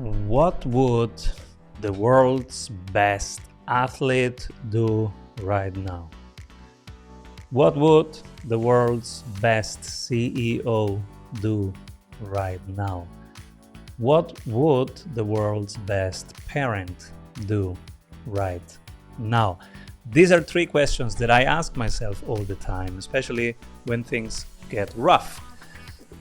What would the world's best athlete do right now? What would the world's best CEO do right now? What would the world's best parent do right now? These are three questions that I ask myself all the time, especially when things get rough.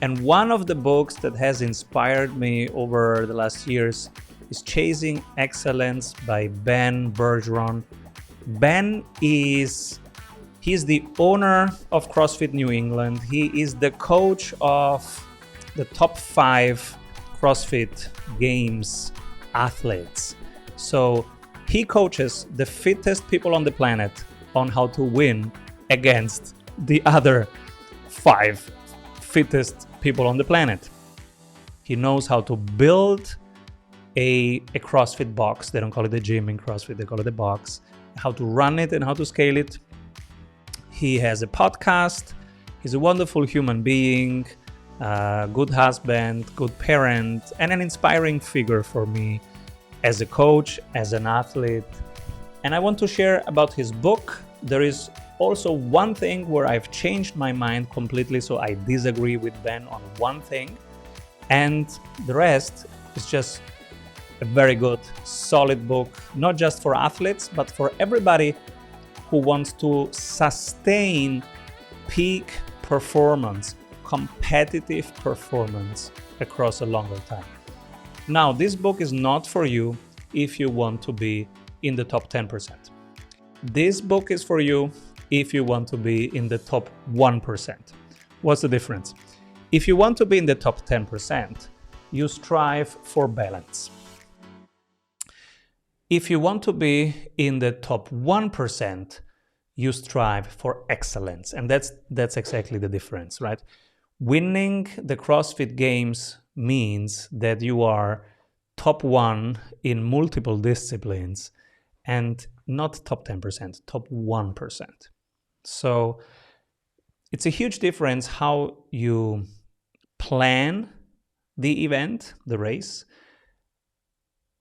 And one of the books that has inspired me over the last years is Chasing Excellence by Ben Bergeron. Ben he's the owner of CrossFit New England. He is the coach of the top 5 CrossFit Games athletes. So he coaches the fittest people on the planet on how to win against the other 5 fittest people on the planet. He knows how to build a CrossFit box. They don't call it a gym in CrossFit, they call it a box. How to run it and how to scale it. He has a podcast. He's a wonderful human being, good husband, good parent, and an inspiring figure for me as a coach, as an athlete. And I want to share about his book. There is also one thing where I've changed my mind completely, so I disagree with Ben on one thing, and the rest is just a very good, solid book, not just for athletes, but for everybody who wants to sustain peak performance, competitive performance across a longer time. Now, this book is not for you if you want to be in the top 10%. This book is for you if you want to be in the top 1%. What's the difference? If you want to be in the top 10%, you strive for balance. If you want to be in the top 1%, you strive for excellence. And that's exactly the difference, right? Winning the CrossFit Games means that you are top 1 in multiple disciplines and not top 10%, top 1%. So it's a huge difference how you plan the event, the race,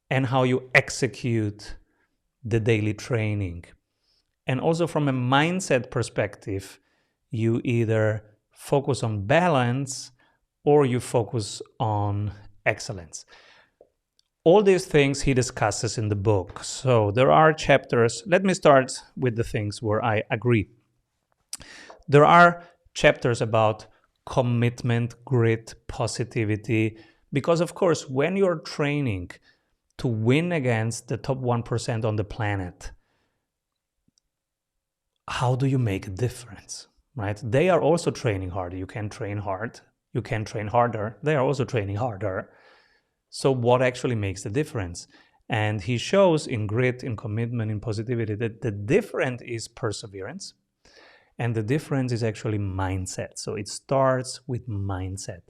and how you execute the daily training. And also from a mindset perspective, you either focus on balance or you focus on excellence. All these things he discusses in the book. So there are chapters. Let me start with the things where I agree. There are chapters about commitment, grit, positivity, because of course, when you're training to win against the top 1% on the planet, how do you make a difference, right? They are also training hard. You can train hard. You can train harder. They are also training harder. So what actually makes the difference? And he shows in grit, in commitment, in positivity that the difference is perseverance. And the difference is actually mindset. So it starts with mindset.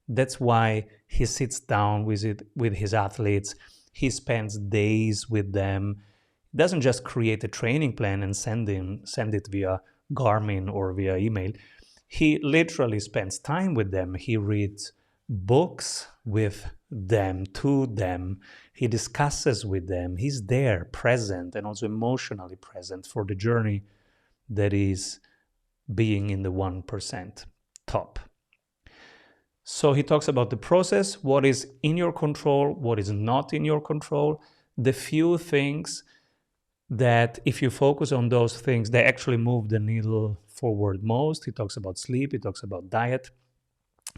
That's why he sits down with his athletes. He spends days with them. He doesn't just create a training plan and send it via Garmin or via email. He literally spends time with them. He reads books with them, to them. He discusses with them. He's there, present, and also emotionally present for the journey that is being in the 1% top. So he talks about the process, what is in your control, what is not in your control, the few things that if you focus on those things, they actually move the needle forward most. He talks about sleep, he talks about diet.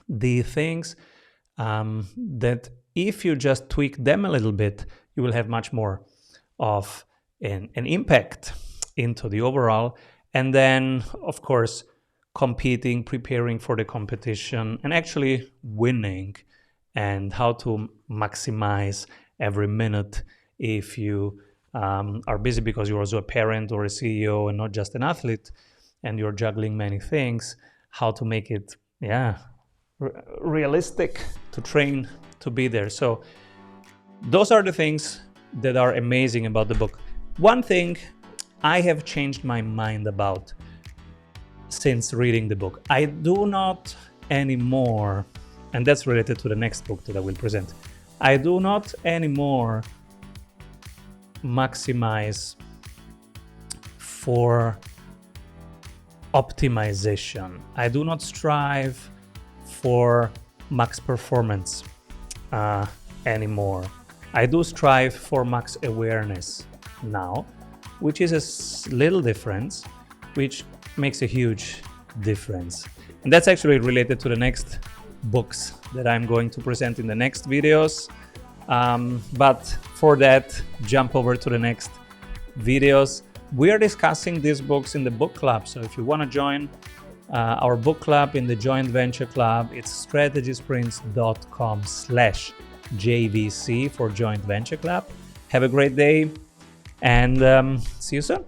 The things that if you just tweak them a little bit, you will have much more of an impact into the overall. And then, of course, competing, preparing for the competition, and actually winning, and how to maximize every minute if you are busy because you're also a parent or a CEO and not just an athlete, and you're juggling many things, how to make it, realistic to train to be there. So those are the things that are amazing about the book. One thing I have changed my mind about since reading the book. I do not anymore, and that's related to the next book that I will present. I do not anymore maximize for optimization. I do not strive for max performance anymore. I do strive for max awareness now, which is a little difference, which makes a huge difference. And that's actually related to the next books that I'm going to present in the next videos. But for that, jump over to the next videos. We are discussing these books in the book club. So if you want to join our book club in the joint venture club, it's strategysprints.com/JVC for joint venture club. Have a great day and see you soon.